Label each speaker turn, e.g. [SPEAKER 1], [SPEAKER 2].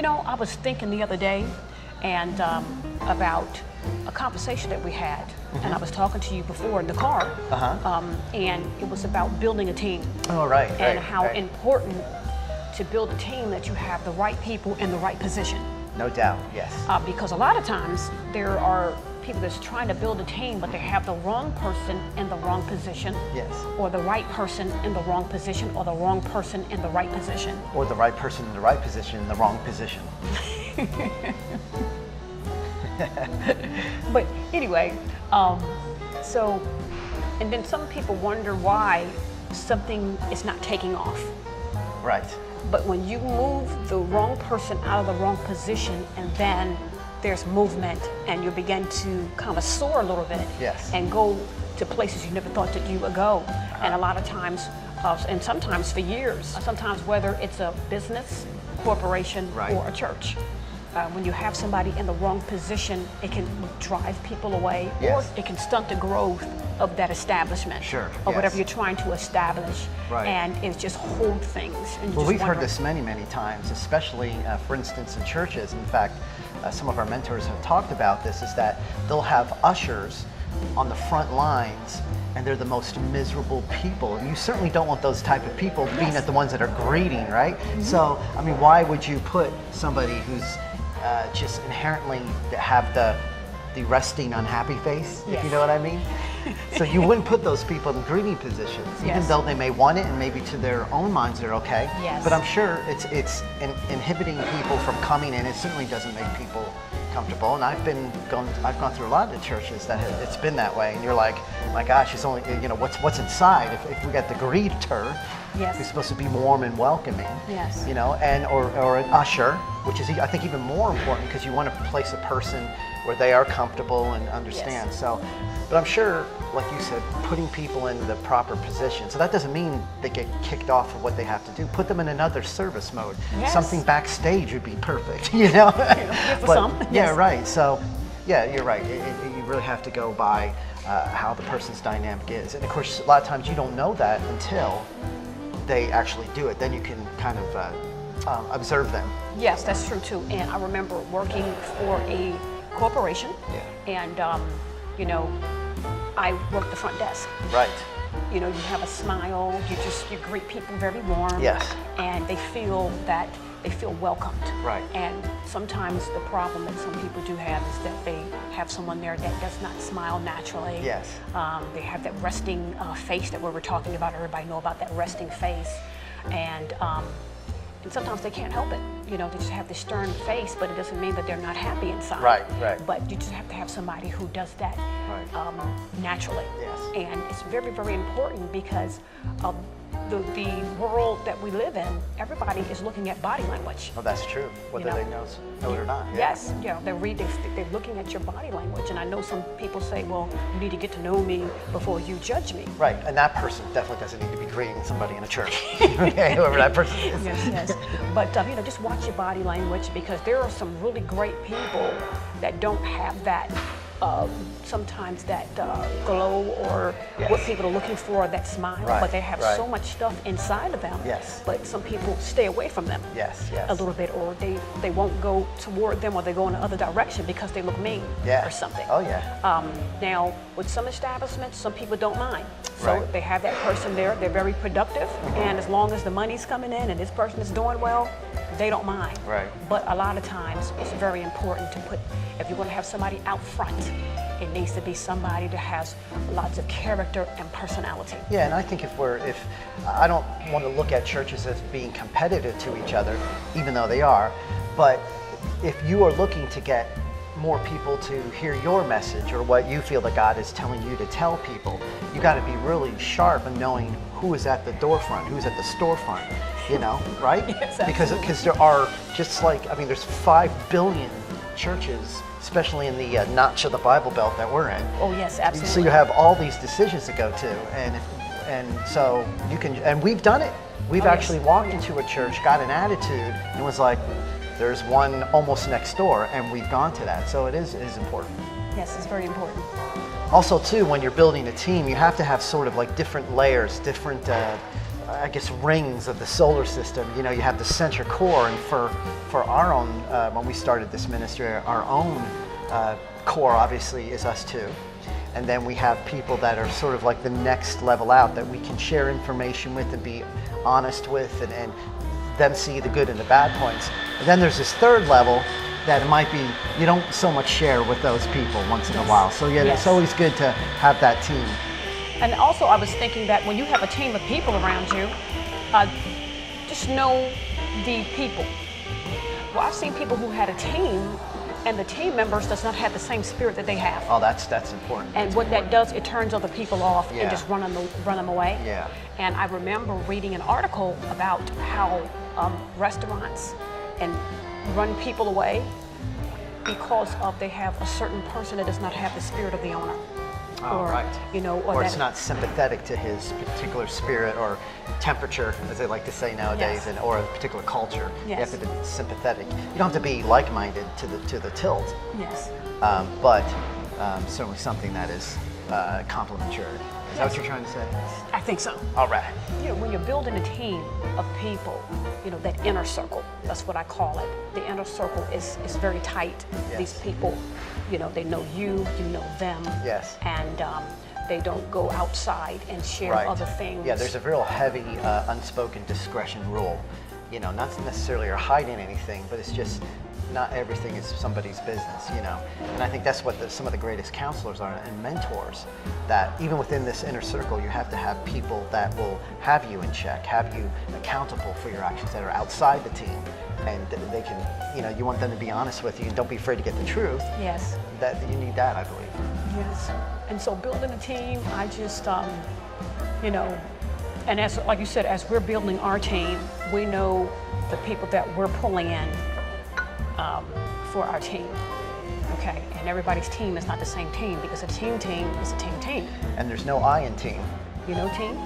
[SPEAKER 1] You know, I was thinking the other day and about a conversation that we had, and I was talking to you before in the car, and it was about building a team.
[SPEAKER 2] Oh, right.
[SPEAKER 1] And how important to build a team that you have the right people in the right position.
[SPEAKER 2] No doubt, yes.
[SPEAKER 1] Because a lot of times there are people that's trying to build a team, but they have the wrong person in the wrong position.
[SPEAKER 2] Yes.
[SPEAKER 1] Or the right person in the wrong position, or the wrong person in the right position.
[SPEAKER 2] Or the right person in the right position in the wrong position.
[SPEAKER 1] But anyway, so, and then some people wonder why something is not taking off.
[SPEAKER 2] Right.
[SPEAKER 1] But when you move the wrong person out of the wrong position, and then there's movement, and you begin to kind of soar a little bit,
[SPEAKER 2] yes,
[SPEAKER 1] and go to places you never thought that you would go. And a lot of times, and sometimes for years, sometimes whether it's a business, corporation,
[SPEAKER 2] right,
[SPEAKER 1] or a church, when you have somebody in the wrong position, it can drive people away,
[SPEAKER 2] yes,
[SPEAKER 1] or it can stunt the growth of that establishment,
[SPEAKER 2] sure,
[SPEAKER 1] or
[SPEAKER 2] yes,
[SPEAKER 1] whatever you're trying to establish,
[SPEAKER 2] right,
[SPEAKER 1] and it just hold things. And
[SPEAKER 2] well, we've heard this many times, especially for instance in churches. In fact, some of our mentors have talked about this, is that they'll have ushers on the front lines, and they're the most miserable people. And you certainly don't want those type of people being at the ones that are greeting, right? Mm-hmm. So, I mean, why would you put somebody who's just inherently have the resting unhappy face,
[SPEAKER 1] yes,
[SPEAKER 2] if you know what I mean? So you wouldn't put those people in greeting positions,
[SPEAKER 1] yes,
[SPEAKER 2] even though they may want it, and maybe to their own minds they're okay.
[SPEAKER 1] Yes.
[SPEAKER 2] But I'm sure it's inhibiting people from coming in. It certainly doesn't make people comfortable. And I've gone through a lot of the churches that it's been that way. And you're like, my gosh, it's only, you know, what's inside? If we got the greeter,
[SPEAKER 1] yes,
[SPEAKER 2] who's supposed to be warm and welcoming,
[SPEAKER 1] yes,
[SPEAKER 2] you know, and or an usher, which is I think even more important, because you want to place a person where they are comfortable and understand. Yes. So, but I'm sure, like you said, putting people in the proper position. So that doesn't mean they get kicked off of what they have to do. Put them in another service mode.
[SPEAKER 1] Yes.
[SPEAKER 2] Something backstage would be perfect, you know? But,
[SPEAKER 1] yes,
[SPEAKER 2] yeah, right. So, yeah, you're right. You really have to go by how the person's dynamic is. And of course, a lot of times you don't know that until they actually do it. Then you can kind of observe them.
[SPEAKER 1] Yes, that's true too. And I remember working for a corporation,
[SPEAKER 2] yeah,
[SPEAKER 1] and you know, I worked the front desk.
[SPEAKER 2] Right.
[SPEAKER 1] You know, you have a smile, you greet people very warm.
[SPEAKER 2] Yes.
[SPEAKER 1] And they feel welcomed.
[SPEAKER 2] Right.
[SPEAKER 1] And sometimes the problem that some people do have is that they have someone there that does not smile naturally.
[SPEAKER 2] Yes.
[SPEAKER 1] They have that resting face that we were talking about. Everybody know about that resting face, and sometimes they can't help it. You know, they just have this stern face, but it doesn't mean that they're not happy inside.
[SPEAKER 2] Right, right.
[SPEAKER 1] But you just have to have somebody who does that naturally.
[SPEAKER 2] Yes.
[SPEAKER 1] And it's very, very important, because the world that we live in, everybody is looking at body language.
[SPEAKER 2] Oh, that's true, whether they know it or not. Yeah.
[SPEAKER 1] Yes, yeah, they're looking at your body language. And I know some people say, well, you need to get to know me before you judge me.
[SPEAKER 2] Right, and that person definitely doesn't need to be greeting somebody in a church, okay, whoever that person is.
[SPEAKER 1] Yes, yes. But, you know, just watch your body language, because there are some really great people that don't have that, sometimes that glow, or
[SPEAKER 2] yes,
[SPEAKER 1] what people are looking for, that smile,
[SPEAKER 2] right,
[SPEAKER 1] but they have
[SPEAKER 2] right,
[SPEAKER 1] so much stuff inside of them.
[SPEAKER 2] Yes.
[SPEAKER 1] But some people stay away from them.
[SPEAKER 2] Yes, yes.
[SPEAKER 1] A little bit, or they won't go toward them, or they go in the other direction because they look mean,
[SPEAKER 2] yeah,
[SPEAKER 1] or something.
[SPEAKER 2] Oh, yeah.
[SPEAKER 1] Now, with some establishments, some people don't mind. So
[SPEAKER 2] right,
[SPEAKER 1] they have that person there, they're very productive, and as long as the money's coming in and this person is doing well, they don't mind.
[SPEAKER 2] Right.
[SPEAKER 1] But a lot of times, it's very important to put, if you're going to have somebody out front, it needs to be somebody that has lots of character and personality.
[SPEAKER 2] Yeah, and I think if I don't want to look at churches as being competitive to each other, even though they are, but if you are looking to get more people to hear your message, or what you feel that God is telling you to tell people, you got to be really sharp in knowing who is at the door front, who's at the storefront, you know, right?
[SPEAKER 1] Yes,
[SPEAKER 2] because there are, just like, I mean, there's 5 billion churches, especially in the notch of the Bible Belt that we're in.
[SPEAKER 1] Oh yes, absolutely.
[SPEAKER 2] So you have all these decisions to go to, and so you can, and we've done it. We've actually walked into a church, got an attitude, and was like, there's one almost next door, and we've gone to that. So it is important.
[SPEAKER 1] Yes, it's very important.
[SPEAKER 2] Also too, when you're building a team, you have to have sort of like different layers, different I guess, rings of the solar system. You know, you have the center core, and for our own, when we started this ministry, our own core obviously is us too. And then we have people that are sort of like the next level out that we can share information with and be honest with, and them see the good and the bad points. And then there's this third level that it might be you don't so much share with those people once in a while. So yeah, it's always good to have that team.
[SPEAKER 1] And also I was thinking that when you have a team of people around you, just know the people. Well, I've seen people who had a team and the team members does not have the same spirit that they have.
[SPEAKER 2] Oh, that's important.
[SPEAKER 1] And what that does, it turns other people off and just run them away.
[SPEAKER 2] Yeah.
[SPEAKER 1] And I remember reading an article about how restaurants and run people away because of they have a certain person that does not have the spirit of the owner.
[SPEAKER 2] Oh, right.
[SPEAKER 1] You know,
[SPEAKER 2] or it's not sympathetic to his particular spirit or temperature, as they like to say nowadays, and or a particular culture.
[SPEAKER 1] Yes.
[SPEAKER 2] You have to be sympathetic. You don't have to be like-minded to the tilt.
[SPEAKER 1] Yes.
[SPEAKER 2] But certainly something that is complementary. Is that what you're trying to say?
[SPEAKER 1] I think so.
[SPEAKER 2] All right.
[SPEAKER 1] You know, when you're building a team of people, you know, that inner circle, that's what I call it. The inner circle is very tight.
[SPEAKER 2] Yes.
[SPEAKER 1] These people, you know, they know you know them.
[SPEAKER 2] Yes.
[SPEAKER 1] And they don't go outside and share other things.
[SPEAKER 2] Yeah, there's a real heavy unspoken discretion rule. You know, not necessarily you're hiding anything, but it's just not everything is somebody's business, you know. And I think that's what some of the greatest counselors are and mentors, that even within this inner circle, you have to have people that will have you in check, have you accountable for your actions that are outside the team. And they can, you know, you want them to be honest with you and don't be afraid to get the truth.
[SPEAKER 1] Yes.
[SPEAKER 2] That you need that, I believe.
[SPEAKER 1] Yes. And so building a team, I just, you know, and as, like you said, as we're building our team, we know the people that we're pulling in for our team. Okay, and everybody's team is not the same team because a team is a team.
[SPEAKER 2] And there's no I in team.
[SPEAKER 1] You know team?